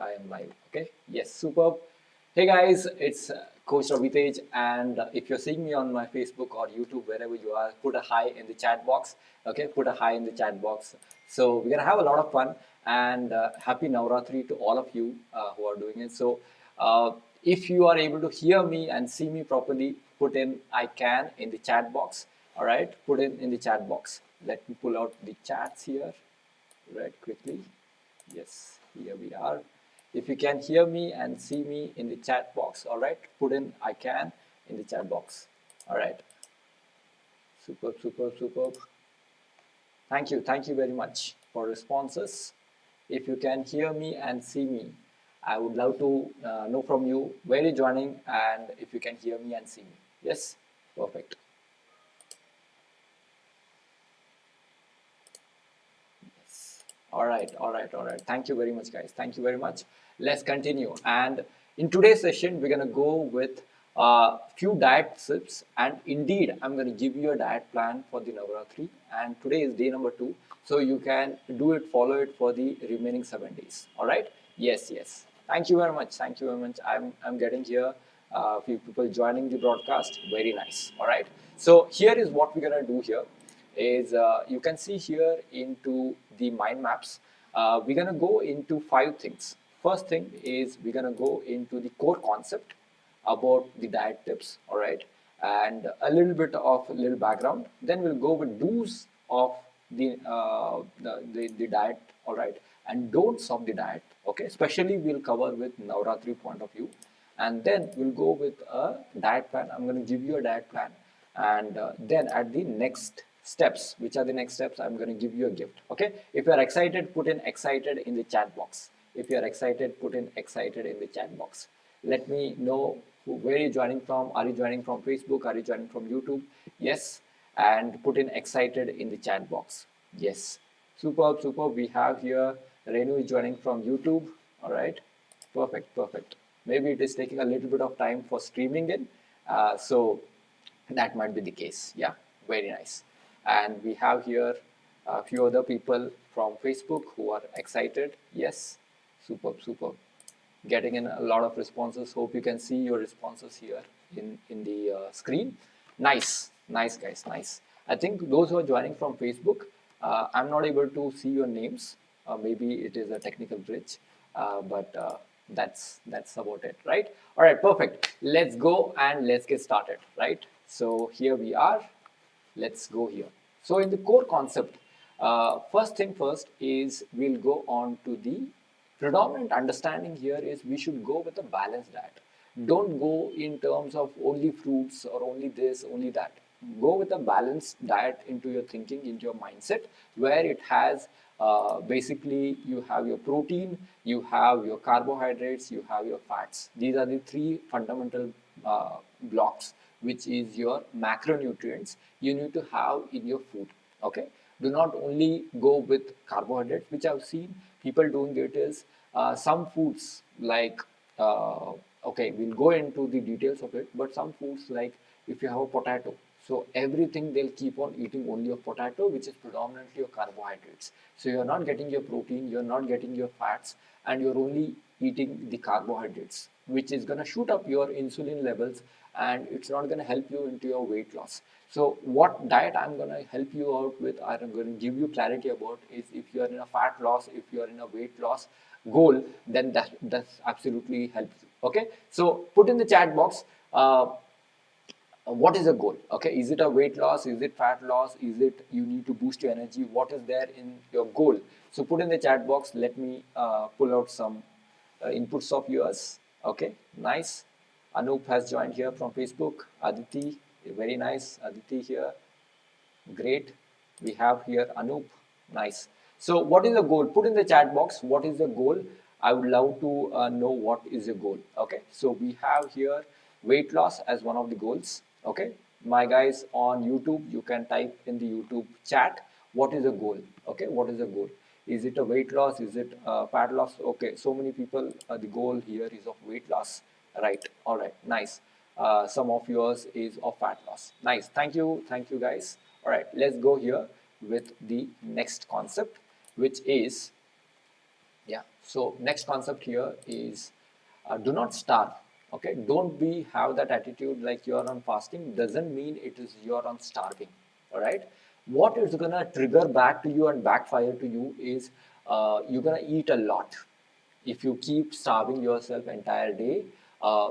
I am live. Okay. Yes. Superb. Hey guys, it's Coach Ravitej, and if you're seeing me on my Facebook or YouTube, wherever you are, put a hi in the chat box. Okay, put a hi in the chat box. So we're gonna have a lot of fun, and happy Navaratri to all of you who are doing it. So if you are able to hear me and see me properly, put in I can in the chat box. All right, put in the chat box. Let me pull out the chats here right quickly. Yes, here we are. If you can hear me and see me in the chat box, all right, put in I can in the chat box. All right, superb, superb, superb. Thank you very much for responses. If you can hear me and see me, I would love to know from you where you're joining and if you can hear me and see me. Yes, perfect. All right, all right, all right. Thank you very much, guys. Thank you very much. Let's continue. And in today's session, we're going to go with a few diet tips. And indeed, I'm going to give you a diet plan for the Navaratri. And today is day number 2. So you can do it, follow it for the remaining 7 days. All right? Yes, yes. Thank you very much. Thank you very much. I'm getting here a few people joining the broadcast. Very nice. All right. So here is what we're going to do here is you can see here into the mind maps. We're going to go into 5 things. First thing is we're going to go into the core concept about the diet tips, all right, and a little bit of a little background. Then we'll go with do's of the diet, all right, and don'ts of the diet. Okay, especially we'll cover with Navratri point of view, and then we'll go with a diet plan. I'm going to give you a diet plan, and then at the next steps, which are the next steps, I'm going to give you a gift. Okay, if you are excited, put in excited in the chat box. If you are excited, put in excited in the chat box. Let me know where you're joining from. Are you joining from Facebook? Are you joining from YouTube? Yes, and put in excited in the chat box. Yes, superb, superb. We have here Renu is joining from YouTube. All right, perfect, perfect. Maybe it is taking a little bit of time for streaming in, so that might be the case. Yeah, very nice. And we have here a few other people from Facebook who are excited. Yes, superb, superb. Getting in a lot of responses. Hope you can see your responses here in the screen. Nice, nice guys, nice. I think those who are joining from Facebook, I'm not able to see your names. Maybe it is a technical glitch, but that's about it, right? All right, perfect. Let's go and let's get started, right? So here we are. Let's go here. So in the core concept, first thing first is we'll go on to the predominant understanding here is we should go with a balanced diet. Don't go in terms of only fruits or only this, only that. Go with a balanced diet into your thinking, into your mindset, where it has basically you have your protein, you have your carbohydrates, you have your fats. These are the 3 fundamental blocks, which is your macronutrients you need to have in your food. Okay, do not only go with carbohydrates, which I've seen people doing it is some foods like okay, we'll go into the details of it, but some foods like if you have a potato, so everything they'll keep on eating only of potato, which is predominantly your carbohydrates. So you're not getting your protein, you're not getting your fats, and you're only eating the carbohydrates, which is going to shoot up your insulin levels, and it's not going to help you into your weight loss. So what diet I'm going to help you out with, I'm going to give you clarity about is if you are in a fat loss, if you are in a weight loss goal, then that's absolutely helps you. Okay, so put in the chat box what is the goal. Okay, is it a weight loss, is it fat loss, is it you need to boost your energy, what is there in your goal? So put in the chat box. Let me pull out some inputs of yours. Okay, nice. Anup has joined here from Facebook. Aditi, very nice. Aditi here, great. We have here Anup, nice. So what is the goal? Put in the chat box what is the goal. I would love to know what is the goal. Okay, so we have here weight loss as one of the goals. Okay, my guys on YouTube, you can type in the YouTube chat what is the goal. Okay, what is the goal? Is it a weight loss, is it fat loss? Okay, so many people, the goal here is of weight loss, right? All right, nice. Some of yours is of fat loss. Nice, thank you guys. All right, let's go here with the next concept, which is Yeah. So next concept here is do not starve. Okay. Don't be have that attitude like you are on fasting. Doesn't mean it is you are on starving. All right. What is gonna trigger back to you and backfire to you is you're gonna eat a lot. If you keep starving yourself entire day,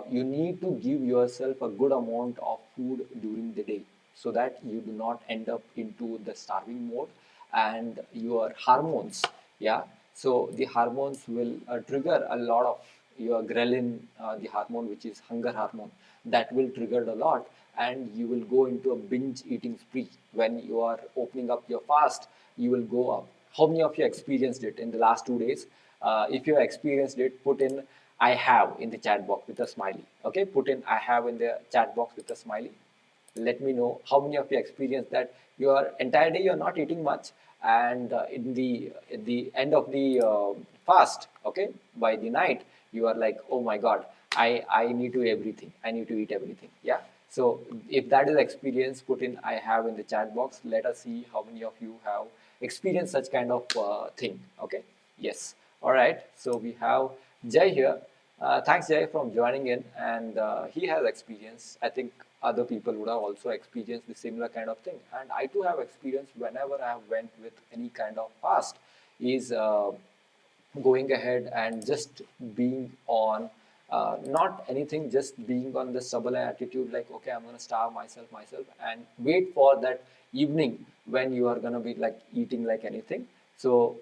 you need to give yourself a good amount of food during the day so that you do not end up into the starving mode and your hormones, yeah, so the hormones will trigger a lot of your ghrelin, the hormone which is hunger hormone, that will trigger a lot, and you will go into a binge eating spree. When you are opening up your fast, you will go up. How many of you experienced it in the last 2 days? If you experienced it, put in I have in the chat box with a smiley. Okay, put in I have in the chat box with a smiley. Let me know how many of you experience that your entire day you're not eating much, and in the end of the fast, okay, by the night you are like, oh my god, I need to everything, I need to eat everything. Yeah. So if that is experience, put in I have in the chat box. Let us see how many of you have experienced such kind of thing. Okay. Yes. All right. So we have Jay here. Thanks, Jay, from joining in. And he has experience. I think other people would have also experienced the similar kind of thing. And I too have experience whenever I have went with any kind of fast is going ahead and just being on not anything, just being on the stubborn attitude like, okay, I'm going to starve myself and wait for that evening when you are going to be like eating like anything. So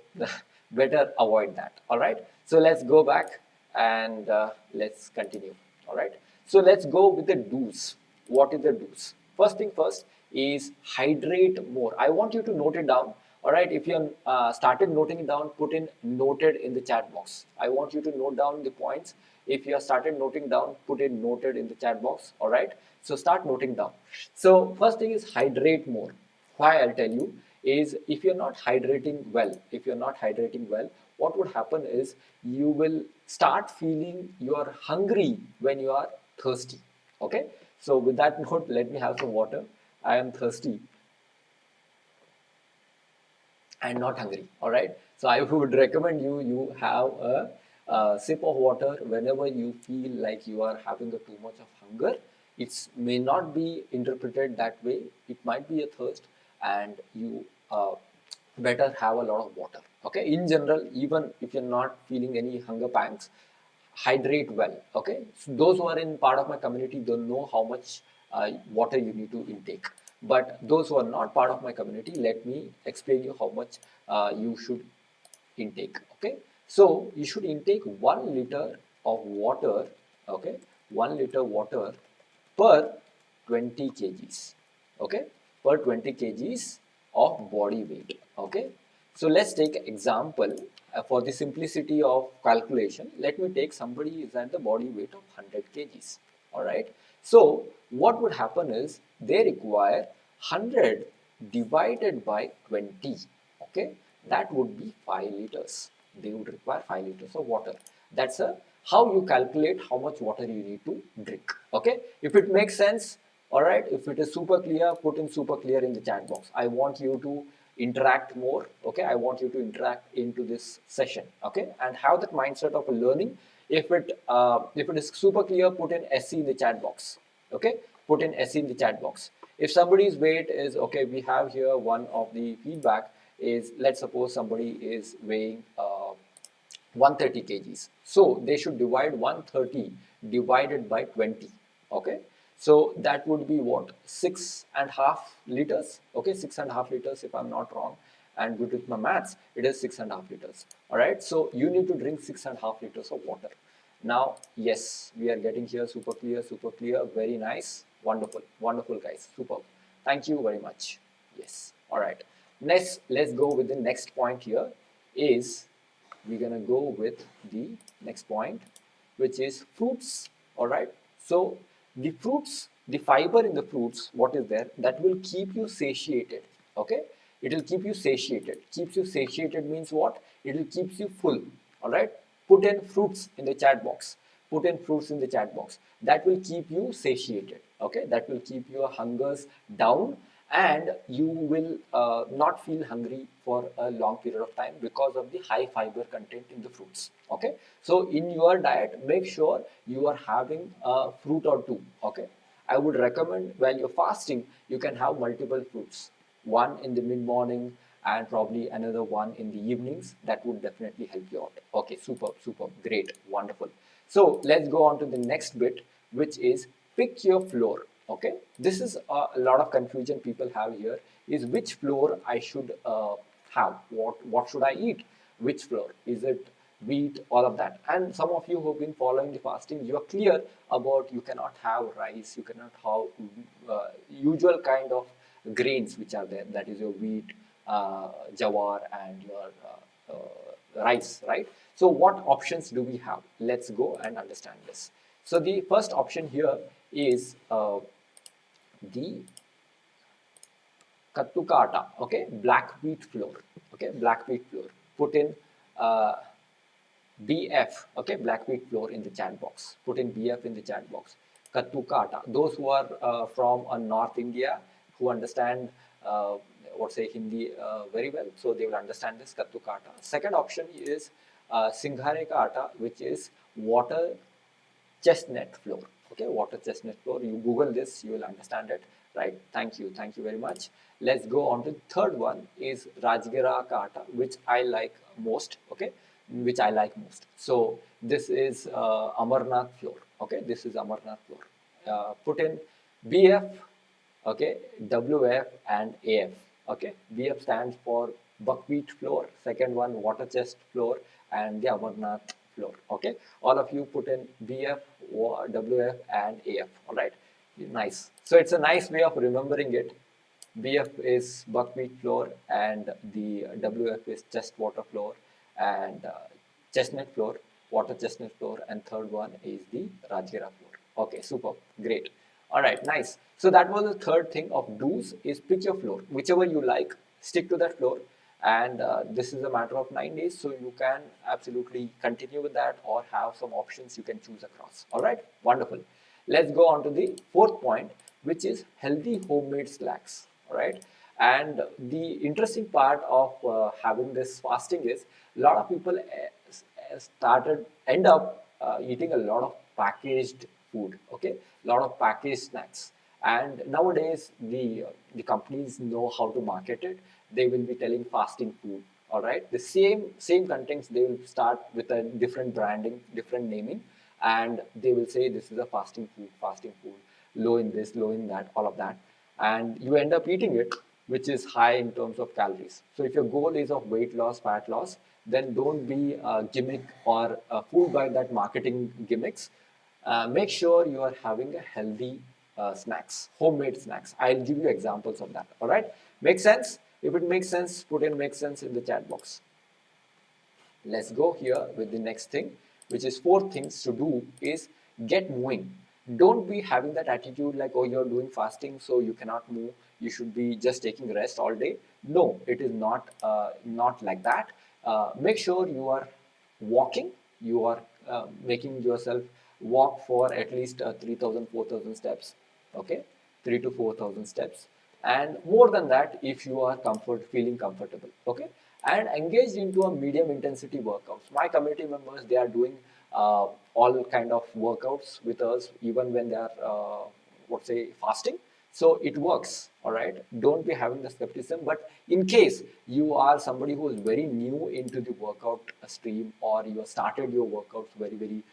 better avoid that. All right. So let's go back and let's continue. All right. So let's go with the do's. What is the do's? First thing first is hydrate more. I want you to note it down. All right. If you started noting it down, put in noted in the chat box. I want you to note down the points. If you have started noting down, put in noted in the chat box. All right. So start noting down. So first thing is hydrate more. Why, I'll tell you, is if you're not hydrating well, what would happen is you will start feeling you are hungry when you are thirsty. Okay. So with that note, let me have some water. I am thirsty and not hungry. All right. So I would recommend you have a sip of water whenever you feel like you are having a too much of hunger. It may not be interpreted that way. It might be a thirst, and you better have a lot of water. Okay. In general, even if you're not feeling any hunger pangs, hydrate well. Okay. So those who are in part of my community don't know how much water you need to intake. But those who are not part of my community, let me explain you how much you should intake. Okay. So you should intake 1 liter of water. Okay. 1 liter water per 20 kgs. Okay. Per 20 kgs of body weight. Okay. So let's take example for the simplicity of calculation. Let me take somebody is at the body weight of 100 kgs. All right. So what would happen is they require 100 divided by 20. Okay. That would be 5 liters. They would require 5 liters of water. That's a how you calculate how much water you need to drink. Okay. If it makes sense, all right. If it is super clear, put in super clear in the chat box. I want you to interact more. Okay. I want you to interact into this session. Okay. And have that mindset of learning. If it is super clear, put in SC in the chat box. Okay. Put in SC in the chat box. If somebody's weight is okay, we have here one of the feedback is, let's suppose somebody is weighing 130 kgs. So they should divide 130 divided by 20. Okay. So that would be what? 6.5 liters. Okay. 6.5 liters if I'm not wrong. And good with my maths, it is 6.5 liters. All right. So you need to drink 6.5 liters of water. Now, yes, we are getting here super clear, super clear. Very nice. Wonderful. Wonderful, guys. Super. Thank you very much. Yes. All right. Next, let's go with the next point here is we're gonna go with the next point, which is fruits. All right. So the fruits, the fiber in the fruits, what is there that will keep you satiated. Okay. It will keep you satiated. Keeps you satiated means what? It will keeps you full. All right. Put in fruits in the chat box. Put in fruits in the chat box. That will keep you satiated. Okay. That will keep your hungers down, and you will not feel hungry for a long period of time because of the high fiber content in the fruits. Okay, so in your diet, make sure you are having a fruit or two. Okay, I would recommend while you're fasting, you can have multiple fruits, one in the mid morning and probably another one in the evenings. That would definitely help you out. Okay, superb, superb, great, wonderful. So let's go on to the next bit, which is pick your floor. Okay, this is a lot of confusion people have here, is which floor I should have, what should I eat, which floor, is it wheat, all of that. And some of you who've been following the fasting, you are clear about you cannot have rice, you cannot have usual kind of grains which are there, that is your wheat, jawar, and your rice, right? So what options do we have? Let's go and understand this. So the first option here is the kattu ka atta, okay, black wheat flour, okay, black wheat flour. Put in uh, BF, okay, black wheat flour in the chat box. Put in BF in the chat box. Kattu ka atta. Those who are from North India, who understand what say Hindi very well, so they will understand this kattu ka atta. Second option is singhare ka atta, which is water chestnut flour. Okay, water chestnut flour. You Google this, you will understand it. Right? Thank you very much. Let's go on to the third one is Rajgira ka atta, which I like most. Okay, which I like most. So this is Amarnath flour. Okay, this is Amarnath flour. Put in BF, okay, WF and AF. Okay, BF stands for buckwheat flour, second one water chest flour, and the Amarnath flour. Okay, all of you put in BF, WF and AF. All right, nice. So it's a nice way of remembering it. BF is buckwheat flour and the WF is chest water flour and chestnut flour, water chestnut flour, and third one is the Rajgira flour. Okay, super, great. All right, nice. So that was the third thing of do's, is pick your floor, whichever you like, stick to that floor. And this is a matter of 9 days, so you can absolutely continue with that or have some options you can choose across. All right, wonderful. Let's go on to the fourth point, which is healthy homemade snacks. All right, and the interesting part of having this fasting is a lot of people end up eating a lot of packaged food. Okay, a lot of packaged snacks. And nowadays the companies know how to market it. They will be telling fasting food. All right, the same contents, they will start with a different branding, different naming, and they will say this is a fasting food, low in this, low in that, all of that, and you end up eating it, which is high in terms of calories. So if your goal is of weight loss, fat loss, then don't be a gimmick or fooled by that marketing gimmicks. Make sure you are having a healthy snacks, homemade snacks. I'll give you examples of that. All right, make sense? If it makes sense, put in "makes sense" in the chat box. Let's go here with the next thing, which is four things to do is get moving. Don't be having that attitude like, oh, you're doing fasting, so you cannot move. You should be just taking rest all day. No, it is not like that. Make sure you are walking. You are making yourself walk for at least 3,000, 4,000 steps. Okay, 3 to 4,000 steps, and more than that if you are feeling comfortable. Okay, and engaged into a medium intensity workouts. My community members, they are doing all kind of workouts with us even when they are what say fasting. So it works. All right, don't be having the skepticism. But in case you are somebody who is very new into the workout stream, or you have started your workouts very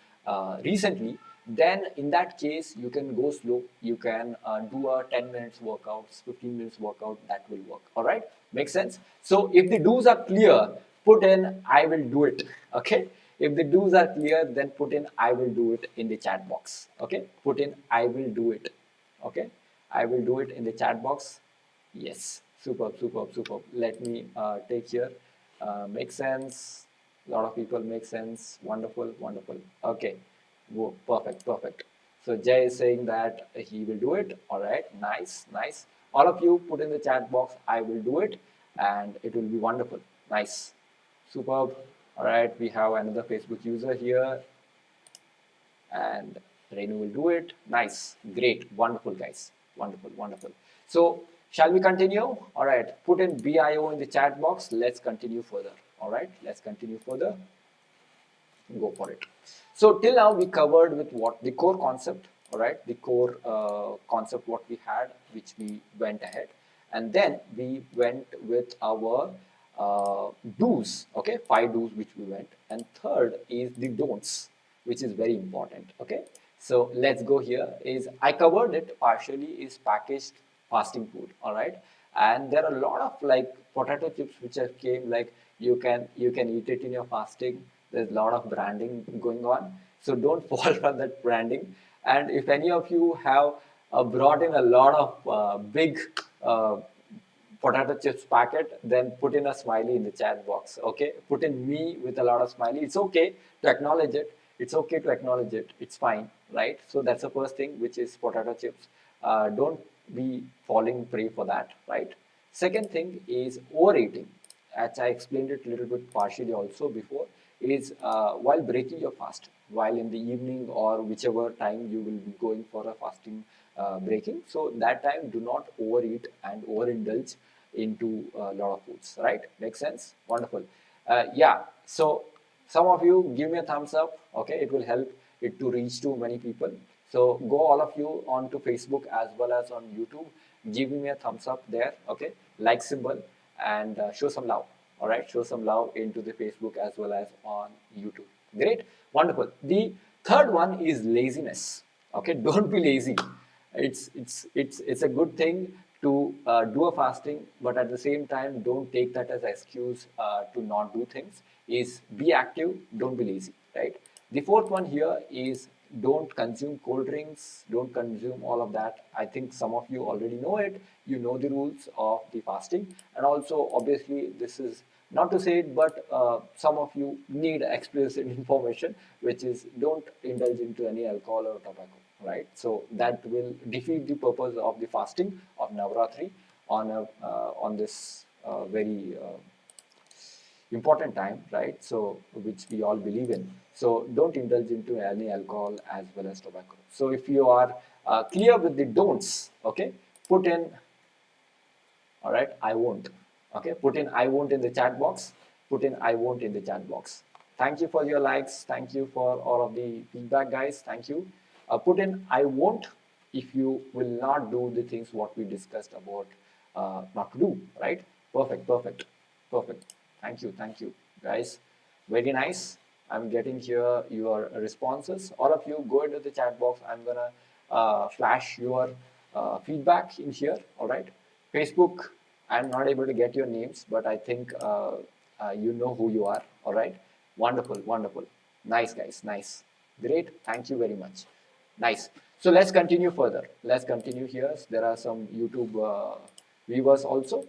recently, then in that case you can go slow. You can do a 10 minutes workouts, 15 minutes workout, that will work. All right, makes sense? So if the do's are clear, put in "I will do it." Okay, if the do's are clear, then put in "I will do it" in the chat box. Okay, put in "I will do it." Okay, I will do it in the chat box. Yes, superb, superb, superb. Let me take here. Make sense. A lot of people make sense. Wonderful, wonderful. Okay, whoa, perfect, perfect. So Jay is saying that he will do it. All right, nice, nice. All of you put in the chat box, "I will do it," and it will be wonderful. Nice, superb. All right, we have another Facebook user here, and Renu will do it. Nice, great, wonderful, guys. Wonderful, wonderful. So Shall we continue? All right, put in BIO in the chat box. Let's continue further. All right, let's continue further. Go for it. So till now we covered with what the core concept, all right, the core concept what we had, which we went ahead, and then we went with our do's, okay, 5 do's which we went, and third is the don'ts, which is very important, okay. So let's go here. Is I covered it partially is packaged fasting food, all right, and there are a lot of like potato chips which have came like you can eat it in your fasting. There's a lot of branding going on, so don't fall for that branding. And if any of you have brought in a lot of big uh, potato chips packet, then put in a smiley in the chat box. Okay, put in me with a lot of smiley. It's okay to acknowledge it. It's okay to acknowledge it. It's fine, right? So that's the first thing, which is potato chips. Don't be falling prey for that, right? Second thing is overeating. As I explained it a little bit partially also before, is while breaking your fast, while in the evening or whichever time you will be going for a fasting breaking. So that time, do not overeat and overindulge into a lot of foods, right? Makes sense? Wonderful. Yeah, so some of you give me a thumbs up, okay? It will help it to reach to many people. So go all of you onto Facebook as well as on YouTube. Give me a thumbs up there, okay? Like symbol and show some love, all right? Show some love into the Facebook as well as on YouTube. Great, wonderful. The third one is laziness, okay? Don't be lazy. It's a good thing to do a fasting, but at the same time, don't take that as an excuse to not do things. Is be active, don't be lazy, right? The fourth one here is don't consume cold drinks, don't consume all of that. I think some of you already know it. You know the rules of the fasting, and also obviously this is not to say it, but some of you need explicit information, which is don't indulge into any alcohol or tobacco, right? So that will defeat the purpose of the fasting of Navaratri on this very important time, right? So which we all believe in. So don't indulge into any alcohol as well as tobacco. So if you are clear with the don'ts, okay, put in, all right, I won't. Okay, put in I won't in the chat box. Put in I won't in the chat box. Thank you for your likes. Thank you for all of the feedback, guys. Thank you. Put in I won't if you will not do the things what we discussed about not to do, right? Perfect, perfect, perfect. Thank you, guys. Very nice. I'm getting here your responses. All of you go into the chat box. I'm gonna flash your feedback in here. All right. Facebook, I'm not able to get your names, but I think you know who you are. All right. Wonderful, wonderful. Nice, guys. Nice. Great. Thank you very much. Nice. So let's continue further. Let's continue here. There are some YouTube viewers also.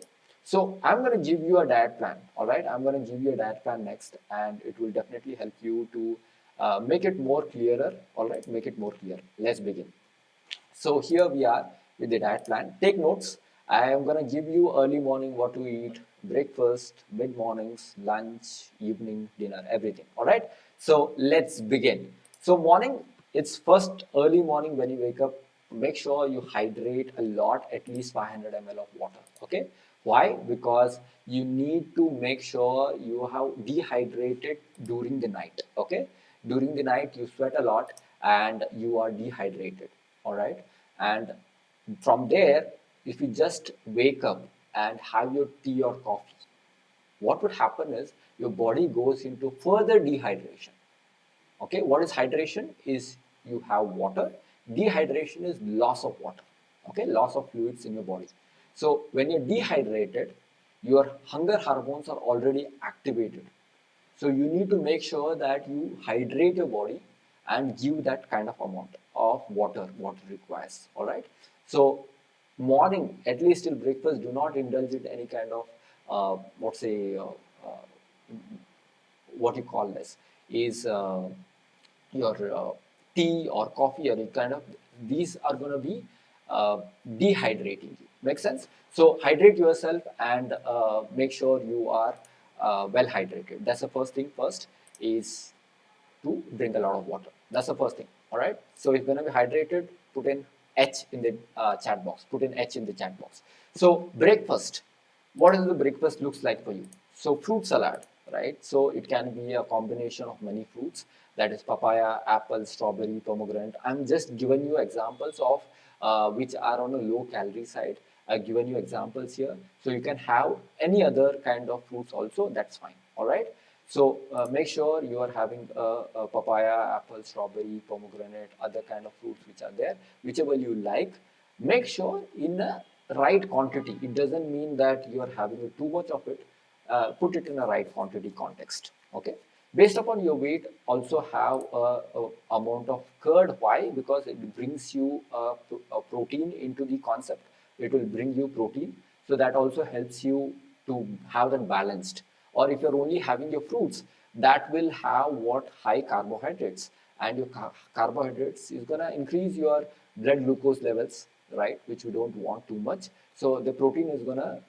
So I'm going to give you a diet plan. All right. I'm going to give you a diet plan next, and it will definitely help you to make it more clearer. All right. Make it more clear. Let's begin. So here we are with the diet plan. Take notes. I am going to give you early morning what to eat, breakfast, mid mornings, lunch, evening, dinner, everything. All right. So let's begin. So morning, it's first early morning when you wake up. Make sure you hydrate a lot, at least 500 ml of water. Okay. Why? Because you need to make sure you have dehydrated during the night. Okay. During the night, you sweat a lot and you are dehydrated. All right. And from there, if you just wake up and have your tea or coffee, what would happen is your body goes into further dehydration. Okay, what is hydration? Is you have water. Dehydration is loss of water. Okay, loss of fluids in your body. So when you're dehydrated, your hunger hormones are already activated. So you need to make sure that you hydrate your body and give that kind of amount of water what it requires. All right. So morning, at least till breakfast, do not indulge in any kind of what say what you call this is your tea or coffee or any kind of these are going to be dehydrating you. Make sense? So hydrate yourself and make sure you are well hydrated. That's the first thing. First is to drink a lot of water. That's the first thing. All right. So if you're going to be hydrated, put in H in the chat box. Put in H in the chat box. So breakfast, what is the breakfast looks like for you? So fruit salad, right? So it can be a combination of many fruits, that is papaya, apple, strawberry, pomegranate. I'm just giving you examples of which are on a low calorie side. I've given you examples here. So you can have any other kind of fruits also, that's fine. All right. So make sure you are having a papaya, apple, strawberry, pomegranate, other kind of fruits which are there, whichever you like. Make sure in a right quantity. It doesn't mean that you are having too much of it. Put it in a right quantity context. Okay. Based upon your weight, also have a amount of curd. Why? Because it brings you a protein into the concept. It will bring you protein. So that also helps you to have them balanced. Or if you're only having your fruits, that will have what high carbohydrates, and your carbohydrates is going to increase your blood glucose levels, right, which we don't want too much. So the protein is going to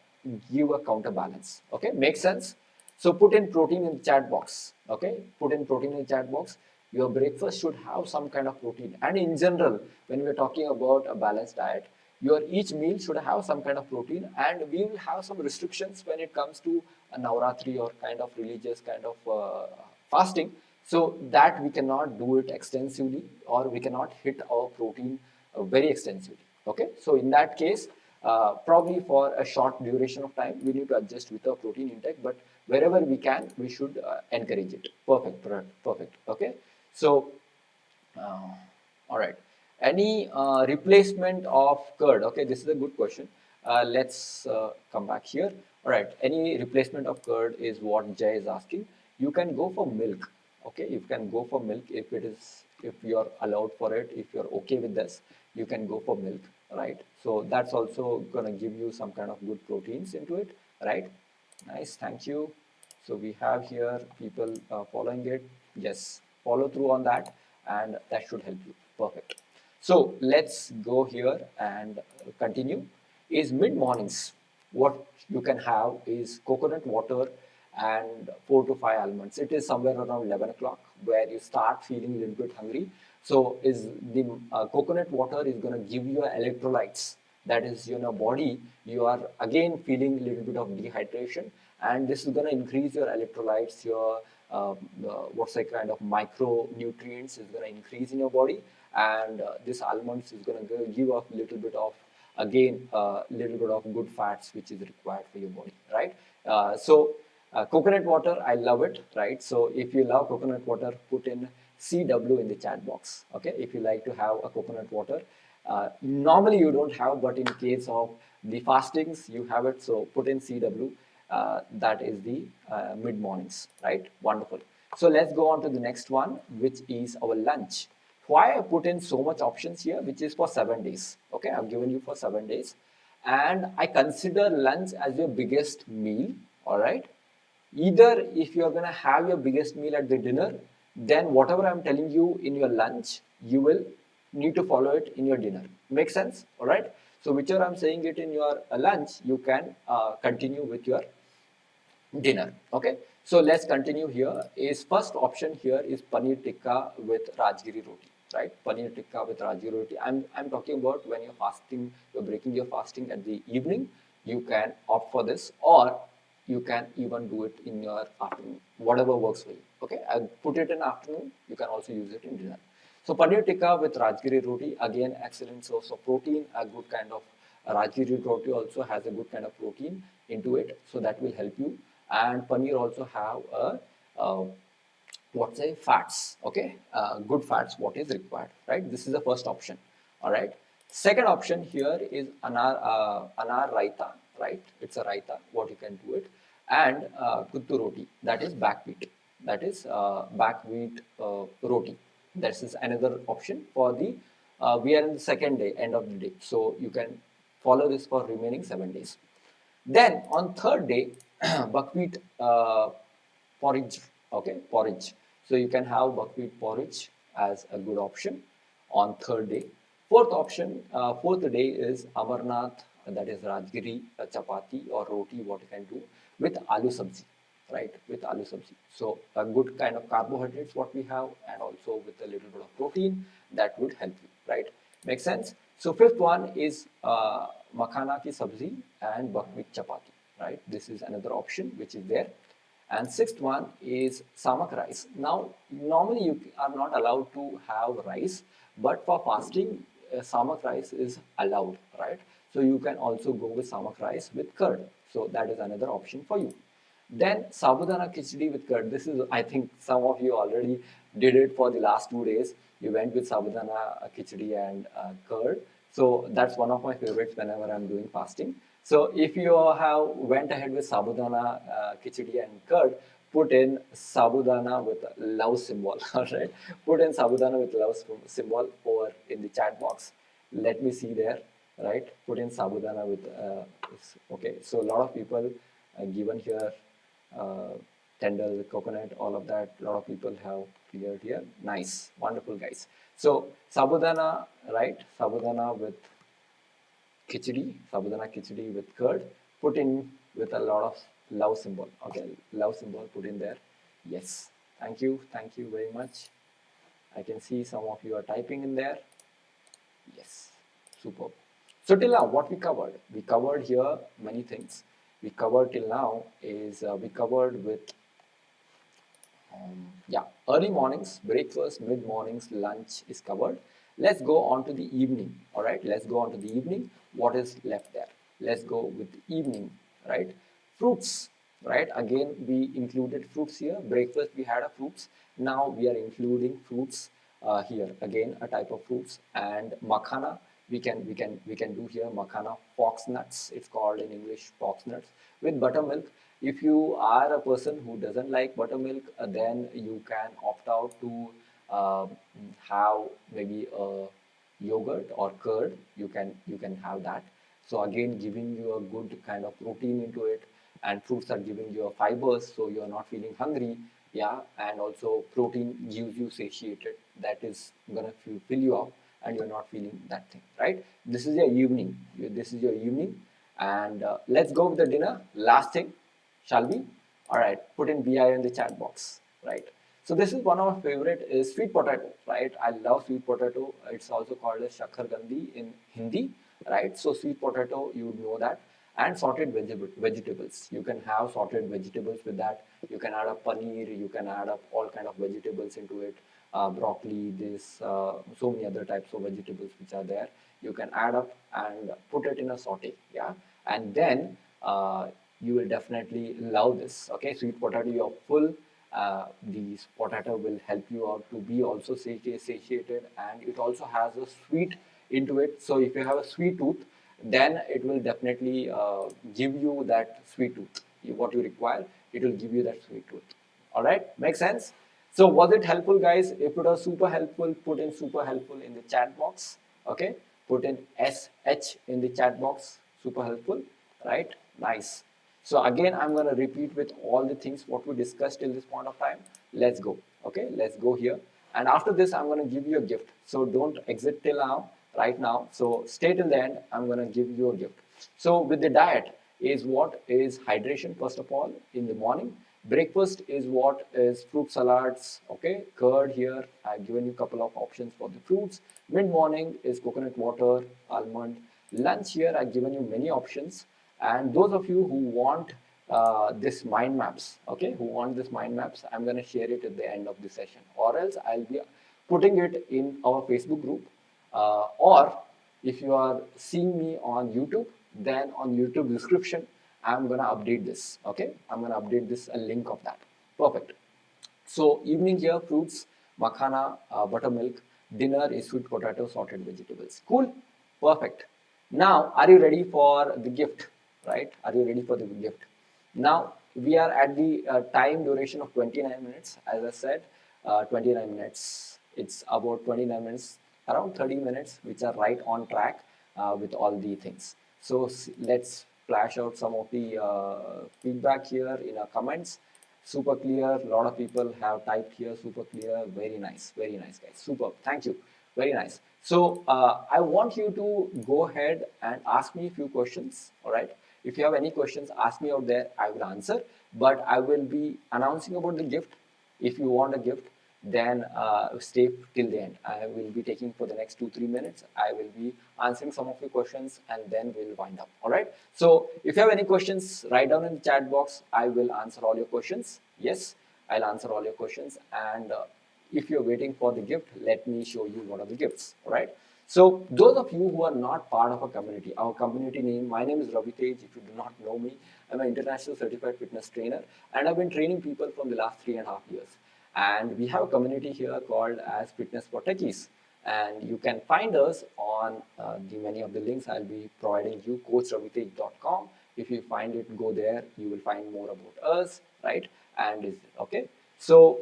give a counterbalance. Okay, makes sense. So put in protein in the chat box. Okay, put in protein in the chat box. Your breakfast should have some kind of protein, and in general, when we're talking about a balanced diet, your each meal should have some kind of protein, and we will have some restrictions when it comes to a Navaratri or kind of religious kind of fasting, so that we cannot do it extensively, or we cannot hit our protein very extensively. Okay, so in that case, probably for a short duration of time, we need to adjust with our protein intake, but wherever we can, we should encourage it. Perfect, perfect. Okay, so uh, all right. Any replacement of curd? Okay, this is a good question. Let's come back here. All right. Any replacement of curd is what Jay is asking. You can go for milk. Okay, you can go for milk if it is, if you're allowed for it. If you're okay with this, you can go for milk. Right. So that's also gonna give you some kind of good proteins into it. Right. Nice. Thank you. So we have here people following it. Yes, follow through on that, and that should help you. Perfect. So let's go here and continue. Is mid mornings. What you can have is coconut water and 4 to 5 almonds. It is somewhere around 11 o'clock where you start feeling a little bit hungry. So is the coconut water is going to give you electrolytes, that is, you know, body, you are again feeling a little bit of dehydration, and this is going to increase your electrolytes, your what's a kind of micronutrients is going to increase in your body, and this almonds is going to give a little bit of, again, a little bit of good fats which is required for your body, right? Coconut water, I love it, right? So if you love coconut water, put in CW in the chat box. Okay, if you like to have a coconut water, normally you don't have, but in case of the fastings, you have it. So put in CW. That is the mid mornings, right? Wonderful. So let's go on to the next one, which is our lunch. Why I put in so much options here, which is for 7 days. Okay, I've given you for 7 days, and I consider lunch as your biggest meal. All right. Either if you're going to have your biggest meal at the dinner, then whatever I'm telling you in your lunch, you will need to follow it in your dinner. Make sense? All right. So whichever I'm saying it in your lunch, you can continue with your dinner. Okay. So let's continue here. Is first option here is paneer tikka with rajgiri roti, right? Paneer tikka with rajgiri roti. I'm talking about when you're fasting, you're breaking your fasting at the evening. You can opt for this, or you can even do it in your afternoon, whatever works for you. Okay, I put it in afternoon. You can also use it in dinner. So paneer tikka with rajgiri roti, again excellent source of protein. A good kind of rajgiri roti also has a good kind of protein into it, so that will help you. And paneer also have a what's a fats. Okay, good fats. What is required, right? This is the first option. All right. Second option here is anar raita, right? It's a raita. What you can do it, and kuttu roti. That is buckwheat. That is buckwheat roti. This is another option for the. We are in the second day, end of the day, so you can follow this for remaining 7 days. Then on third day, buckwheat porridge. Okay, porridge. So you can have buckwheat porridge as a good option on third day. Fourth option, fourth day is Amarnath, that is Rajgiri chapati or roti, what you can do with aloo sabzi, right? With aloo sabzi. So a good kind of carbohydrates what we have, and also with a little bit of protein that would help you, right? Make sense? So fifth one is makhana ki sabzi and buckwheat chapati, right? This is another option which is there. And sixth one is samak rice. Now, normally you are not allowed to have rice, but for fasting, samak rice is allowed, right? So you can also go with samak rice with curd. So that is another option for you. Then sabudana khichdi with curd. This is, I think, some of you already did it for the last 2 days. You went with sabudana khichdi and curd. So that's one of my favorites whenever I'm doing fasting. So if you have went ahead with sabudana khichdi and curd, put in sabudana with love symbol. All right, put in sabudana with love symbol over in the chat box. Let me see there. Right, put in sabudana with okay. So a lot of people given here uh, tender, coconut, all of that. A lot of people have cleared here. Nice, wonderful, guys. So sabudana, right? Sabudana with sabudana khichdi with curd, put in with a lot of love symbol. Okay, love symbol put in there. Yes, thank you very much. I can see some of you are typing in there. Yes, superb. So till now, what we covered? We covered here many things. We covered till now is we covered with yeah, early mornings, breakfast, mid mornings, lunch is covered. Let's go on to the evening. All right, let's go on to the evening. What is left there? Let's go with the evening, right? Fruits, right? Again, we included fruits here. Breakfast, we had a fruits. Now we are including fruits here. Again, a type of fruits and makhana. We can do here makhana fox nuts. It's called in English fox nuts with buttermilk. If you are a person who doesn't like buttermilk, then you can opt out to uh, have maybe a yogurt or curd. You can have that. So again, giving you a good kind of protein into it, and fruits are giving you a fibers, so you are not feeling hungry. Yeah, and also protein gives you satiated. That is gonna fill you up, and you're not feeling that thing, right? This is your evening. This is your evening, and let's go with the dinner. Last thing, shall we? All right, put in BI in the chat box, right? So this is one of my favorite is sweet potato, right? I love sweet potato. It's also called as shakhar gandhi in Hindi, right? So sweet potato, you know that, and sorted vegetables. You can have sorted vegetables with that. You can add up paneer. You can add up all kind of vegetables into it. Broccoli, this, so many other types of vegetables which are there. You can add up and put it in a saute, yeah, and then you will definitely love this. Okay, sweet potato, you're full. These potato will help you out to be also satiated, and it also has a sweet into it. So if you have a sweet tooth, then it will definitely give you that sweet tooth. What you require, it will give you that sweet tooth. All right, makes sense. So was it helpful, guys? If it was super helpful, put in super helpful in the chat box. Okay, put in SH in the chat box. Super helpful, right? Nice. So again, I'm going to repeat with all the things what we discussed till this point of time. Let's go. Okay, let's go here. And after this, I'm going to give you a gift. So don't exit till now, right now. So stay till the end. I'm going to give you a gift. So with the diet is what is hydration first of all in the morning. Breakfast is what is fruit salads. Okay, curd here. I've given you a couple of options for the fruits. Mid morning is coconut water, almond. Lunch here I've given you many options, and those of you who want this mind maps, okay, who want this mind maps, I'm going to share it at the end of the session, or else I'll be putting it in our Facebook group, or if you are seeing me on YouTube, then on YouTube description I'm going to update this. Okay, I'm going to update this a link of that. Perfect. So evening here, fruits, makhana, buttermilk. Dinner is sweet potato, sorted vegetables. Cool, perfect. Now, are you ready for the gift? Right? Are you ready for the gift? Now we are at the time duration of 29 minutes. As I said, 29 minutes. It's about 29 minutes, around 30 minutes, which are right on track with all the things. So let's flash out some of the feedback here in our comments. Super clear. A lot of people have typed here. Super clear. Very nice, guys. Super. Thank you. Very nice. So I want you to go ahead and ask me a few questions. All right. If you have any questions, ask me out there. I will answer. But I will be announcing about the gift. If you want a gift, then stay till the end. I will be taking for the next 2-3 minutes. I will be answering some of your questions and then we'll wind up. All right. So if you have any questions, write down in the chat box. I will answer all your questions. Yes, I'll answer all your questions. And if you're waiting for the gift, let me show you what are the gifts. All right. So those of you who are not part of our community name, my name is Ravi Tej. If you do not know me, I'm an international certified fitness trainer, and I've been training people from the last 3.5 years. And we have a community here called as Fitness for Techies. And you can find us on the many of the links I'll be providing you, coachravitej.com. If you find it, go there. You will find more about us, right? And is okay. So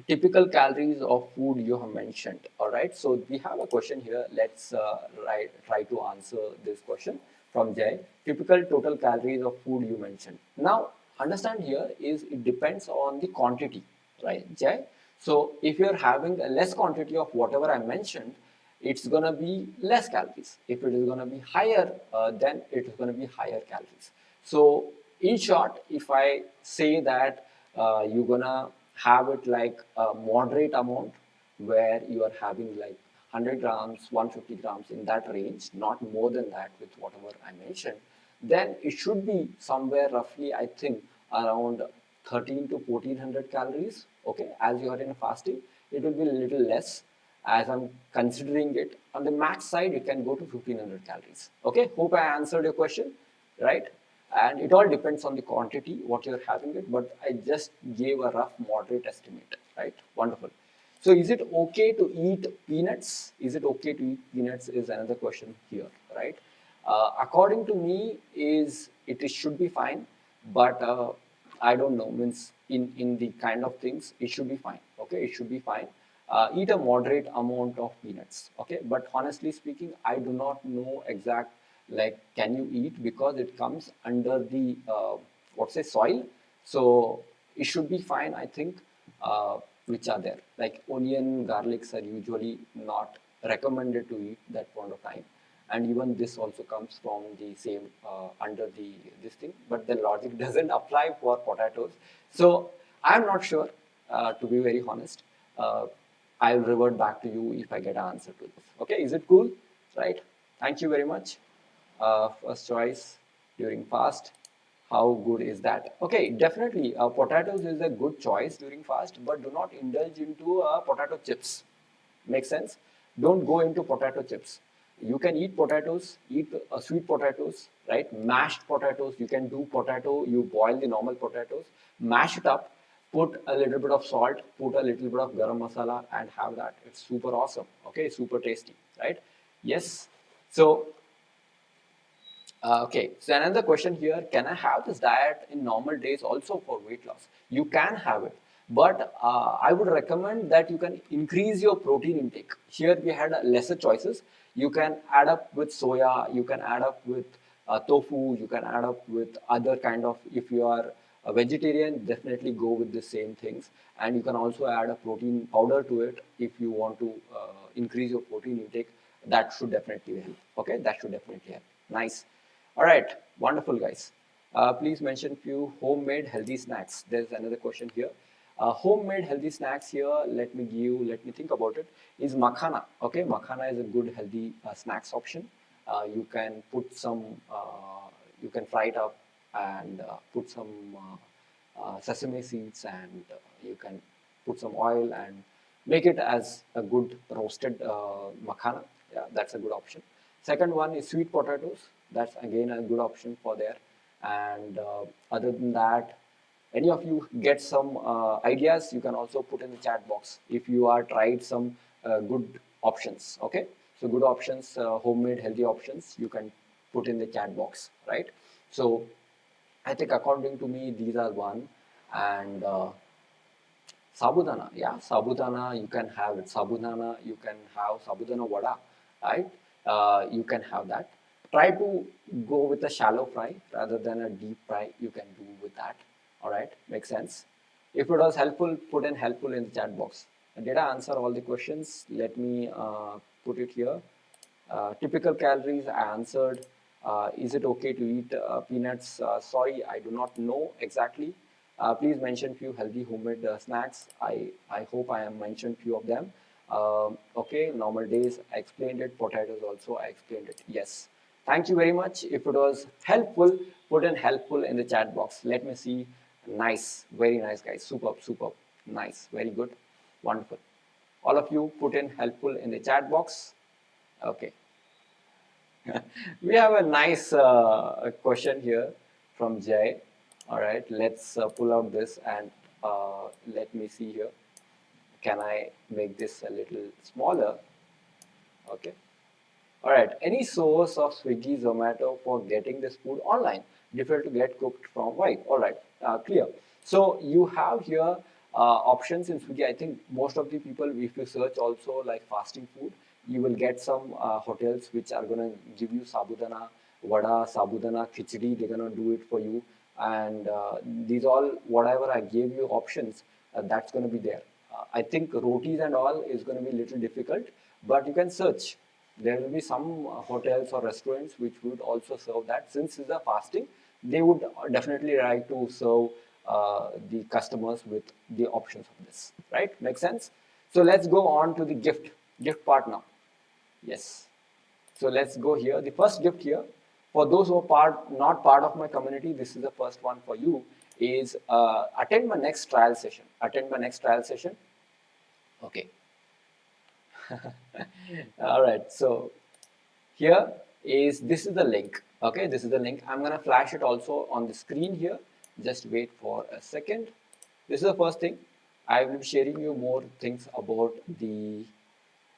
typical calories of food you have mentioned. All right, so we have a question here. Let's try to answer this question from Jay. Typical total calories of food you mentioned. Now understand here is it depends on the quantity, right, Jay? So if you're having a less quantity of whatever I mentioned, it's going to be less calories. If it is going to be higher, then it is going to be higher calories. So in short, if I say that you're going to have it like a moderate amount where you are having like 100 grams, 150 grams in that range, not more than that with whatever I mentioned, then it should be somewhere roughly, I think, around 13 to 1400 calories. Okay, as you are in fasting, it will be a little less. As I'm considering it on the max side, it can go to 1500 calories. Okay, hope I answered your question, right? And it all depends on the quantity what you're having it, but I just gave a rough moderate estimate, right? Wonderful. So is it okay to eat peanuts? Is it okay to eat peanuts is another question here, right? According to me, it should be fine, but I don't know. Means in the kind of things, it should be fine. Okay, it should be fine. Eat a moderate amount of peanuts. Okay, but honestly speaking, I do not know exact like can you eat because it comes under the what's say soil. So it should be fine. I think which are there like onion, garlics are usually not recommended to eat that point of time, and even this also comes from the same under the this thing, but the logic doesn't apply for potatoes. So I'm not sure, to be very honest. I'll revert back to you if I get an answer to this. Okay, is it cool? Right, thank you very much. First choice during fast, how good is that? Okay, definitely potatoes is a good choice during fast, but do not indulge into potato chips. Make sense? Don't go into potato chips. You can eat potatoes, eat sweet potatoes, right? Mashed potatoes. You can do potato. You boil the normal potatoes, mash it up, put a little bit of salt, put a little bit of garam masala, and have that. It's super awesome. Okay, super tasty, right? Yes. So okay, so another question here, can I have this diet in normal days also for weight loss? You can have it, but I would recommend that you can increase your protein intake. Here we had lesser choices. You can add up with soya, you can add up with tofu, you can add up with other kind of, if you are a vegetarian, definitely go with the same things. And you can also add a protein powder to it if you want to increase your protein intake. That should definitely help. Okay, that should definitely help. Nice. All right, wonderful guys. Please mention few homemade healthy snacks. There's another question here. Homemade healthy snacks here, let me think about it, is makhana. Okay, makhana is a good healthy snacks option. You can put some, you can fry it up and put some sesame seeds, and you can put some oil and make it as a good roasted makhana. Yeah, that's a good option. Second one is sweet potatoes. That's again a good option for there. And other than that, any of you get some ideas, you can also put in the chat box if you are tried some good options. Okay, so good options, homemade healthy options, you can put in the chat box, right? So I think according to me, these are one. And sabudana, yeah, sabudana, you can have it. Sabudana, you can have sabudana vada, right? You can have that. Try to go with a shallow fry rather than a deep fry. You can do with that. All right, makes sense. If it was helpful, put in helpful in the chat box. Did I answer all the questions? Let me put it here. Typical calories I answered. Is it okay to eat peanuts? Sorry, I do not know exactly. Please mention few healthy homemade snacks. I hope I have mentioned few of them. Okay, normal days, I explained it. Potatoes also, I explained it. Yes. Thank you very much. If it was helpful, put in helpful in the chat box. Let me see. Nice. Very nice, guys. Superb, superb. Nice. Very good. Wonderful. All of you put in helpful in the chat box. Okay. We have a nice question here from Jay. All right, let's pull out this and let me see here. Can I make this a little smaller? Okay. All right. Any source of Swiggy, Zomato for getting this food online? Difficult to get cooked from. Why? All right. Clear. So you have here options in Swiggy. I think most of the people, if you search also like fasting food, you will get some hotels which are going to give you sabudana, vada, sabudana, khichdi. They're going to do it for you. And these all, whatever I gave you options, that's going to be there. I think rotis and all is going to be a little difficult, but you can search. There will be some hotels or restaurants which would also serve that. Since it's a fasting, they would definitely like to serve the customers with the options of this, right? Makes sense? So let's go on to the gift part now. Yes. So let's go here. The first gift here, for those who are not part of my community, this is the first one for you, is attend my next trial session. Attend my next trial session. Okay. All right. So here is, this is the link. Okay, this is the link. I'm gonna flash it also on the screen here. Just wait for a second. This is the first thing. I will be sharing you more things about the,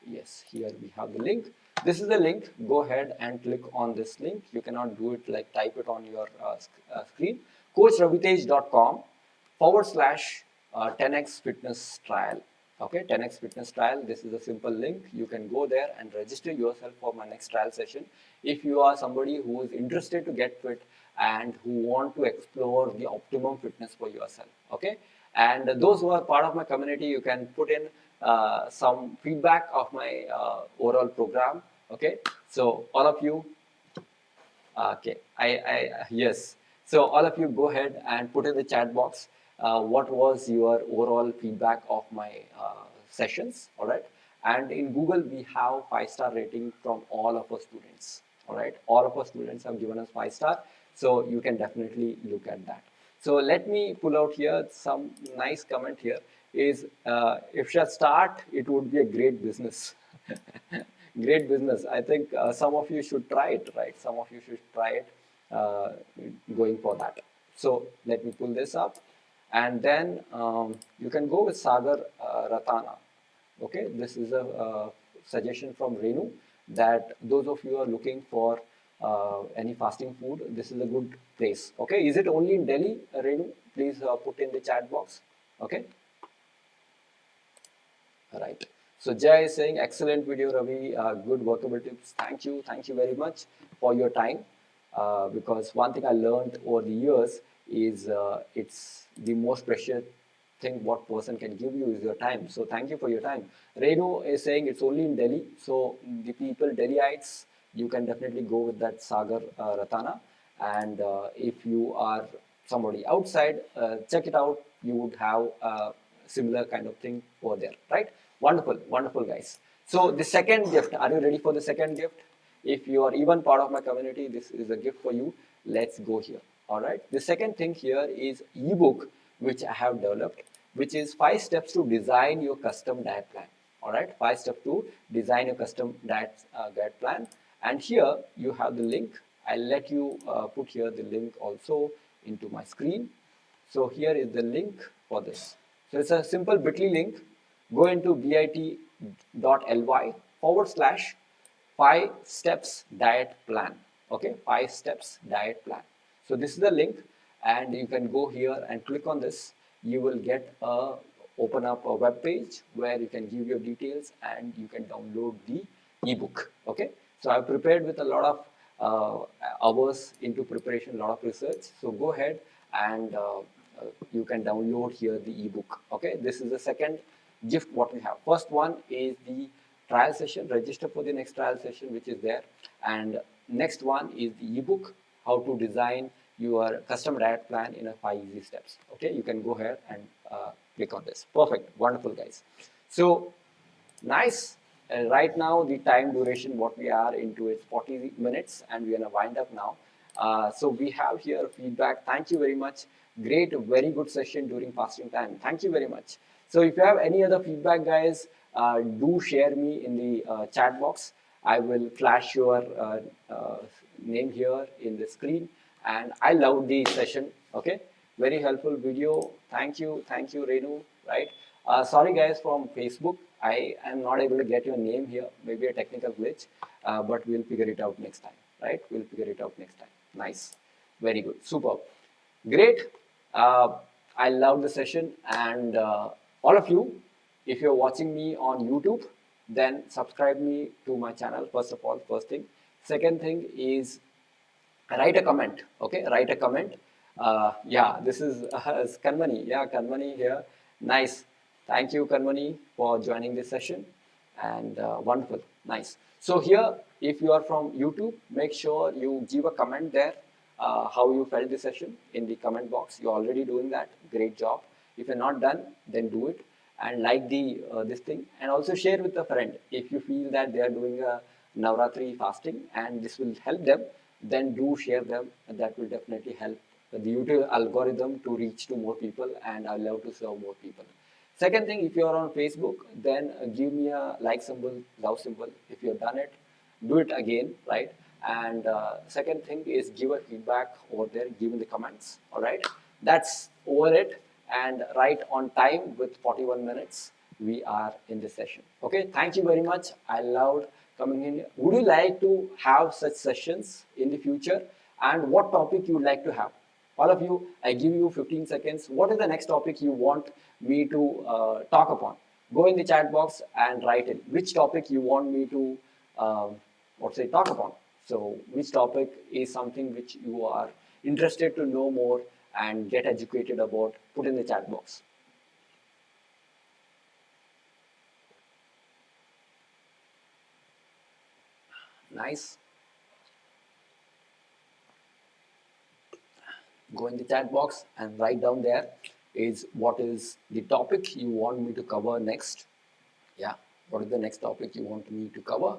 yes, here we have the link. This is the link. Go ahead and click on this link. You cannot do it like type it on your screen. coachravitej.com/, 10x fitness trial. Okay, 10x fitness trial. This is a simple link. You can go there and register yourself for my next trial session. If you are somebody who is interested to get fit and who want to explore the optimum fitness for yourself. Okay, and those who are part of my community, you can put in some feedback of my overall program. Okay, so all of you, okay, yes. So all of you go ahead and put in the chat box what was your overall feedback of my sessions, all right? And in Google, we have 5-star rating from all of our students, all right? All of our students have given us 5-star, so you can definitely look at that. So let me pull out here some nice comment here is, if shall start, it would be a great business. Great business. I think some of you should try it, right? Some of you should try it going for that. So let me pull this up. And then you can go with Sagar Ratana. Okay, this is a suggestion from Renu that those of you are looking for any fasting food, this is a good place. Okay, is it only in Delhi, Renu? Please put in the chat box. Okay. All right. So Jay is saying, excellent video, Ravi. Good workable tips. Thank you very much for your time. Because one thing I learned over the years is it's the most precious thing what person can give you is your time. So thank you for your time. Renu is saying it's only in Delhi. So the people, Delhiites, you can definitely go with that Sagar Ratana. And if you are somebody outside, check it out. You would have similar kind of thing over there, right? Wonderful, wonderful, guys. So the second gift, are you ready for the second gift? If you are even part of my community, this is a gift for you. Let's go here. All right. The second thing here is ebook, which I have developed, which is 5 steps to design your custom diet plan. All right. 5 steps to design your custom diet plan. And here you have the link. I'll let you put here the link also into my screen. So here is the link for this. So it's a simple bit.ly link. Go into bit.ly/ 5 steps diet plan. Okay, 5 steps diet plan. So this is the link, and you can go here and click on this. You will get open up a web page where you can give your details and you can download the ebook. Okay, so I've prepared with a lot of hours into preparation, a lot of research. So go ahead and you can download here the ebook. Okay, this is the second gift what we have. First one is the trial session. Register for the next trial session which is there, and next one is the ebook, how to design your custom diet plan in a 5 easy steps. Okay, you can go ahead and click on this. Perfect, wonderful, guys. So nice. And right now, the time duration, what we are into is 40 minutes, and we're gonna wind up now. So we have here feedback. Thank you very much. Great, very good session during fasting time. Thank you very much. So if you have any other feedback, guys, do share me in the chat box. I will flash your name here in the screen. And I love the session. Okay, very helpful video. Thank you, Renu. Right. Sorry, guys, from Facebook. I am not able to get your name here. Maybe a technical glitch, but we'll figure it out next time. Right? We'll figure it out next time. Nice. Very good. Superb. Great. Uh, I love the session. And all of you, if you're watching me on YouTube, then subscribe me to my channel. First of all, first thing. Second thing is write a comment. Okay, write a comment. Yeah, this is Kanmani. Yeah, Kanmani here. Nice. Thank you, Kanmani, for joining this session. And wonderful. Nice. So here, if you are from YouTube, make sure you give a comment there, how you felt the session in the comment box. You're already doing that. Great job. If you're not done, then do it and like the this thing, and also share with a friend if you feel that they are doing a Navratri fasting and this will help them. Then do share them, and that will definitely help the YouTube algorithm to reach to more people, and I love to serve more people. Second thing, if you are on Facebook, then give me a like symbol, love symbol. If you have done it, do it again, right? And second thing is give a feedback over there, give in the comments. All right, that's over it. And right on time with 41 minutes, we are in this session. Okay, thank you very much. I loved coming in here. Would you like to have such sessions in the future? And what topic you would like to have? All of you, I give you 15 seconds. What is the next topic you want me to talk upon? Go in the chat box and write it. Which topic you want me to, talk upon? So, which topic is something which you are interested to know more and get educated about? Put in the chat box. Nice. Go in the chat box and write down there is what is the topic you want me to cover next. Yeah, what is the next topic you want me to cover?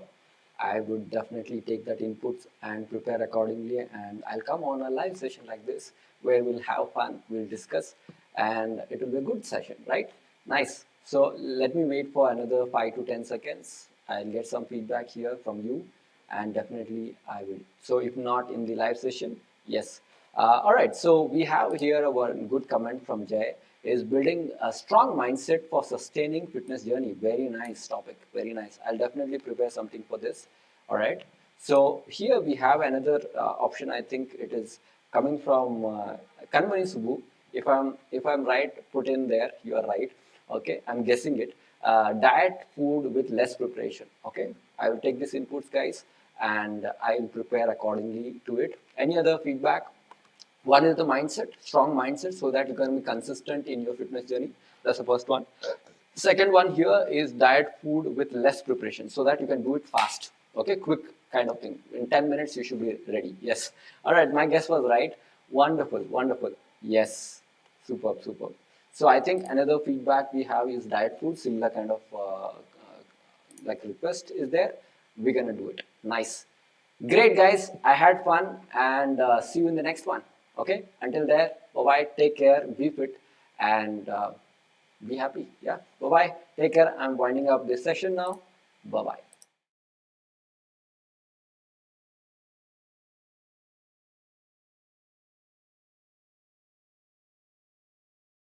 I would definitely take that inputs and prepare accordingly, and I'll come on a live session like this where we'll have fun, we'll discuss, and it will be a good session, right? Nice. So let me wait for another 5 to 10 seconds. I'll get some feedback here from you, and definitely I will. So if not in the live session, yes. All right, so we have here a good comment from Jay, is building a strong mindset for sustaining fitness journey. Very nice topic, very nice. I'll definitely prepare something for this. All right, so here we have another option. I think it is coming from Kanmani Subbu. If I'm right, put in there, you are right. Okay, I'm guessing it. Diet food with less preparation. Okay, I will take this inputs, guys, and I will prepare accordingly to it. Any other feedback? One is the mindset, strong mindset, so that you can be consistent in your fitness journey. That's the first one. Second one here is diet food with less preparation, so that you can do it fast. Okay, quick kind of thing. In 10 minutes, you should be ready. Yes. All right, my guess was right. Wonderful, wonderful. Yes, superb, superb. So I think another feedback we have is diet food, similar kind of like request is there. We're gonna do it. Nice. Great, guys. I had fun, and see you in the next one. Okay. Until there, bye bye. Take care. Be fit and be happy. Yeah. Bye bye. Take care. I'm winding up this session now. Bye bye.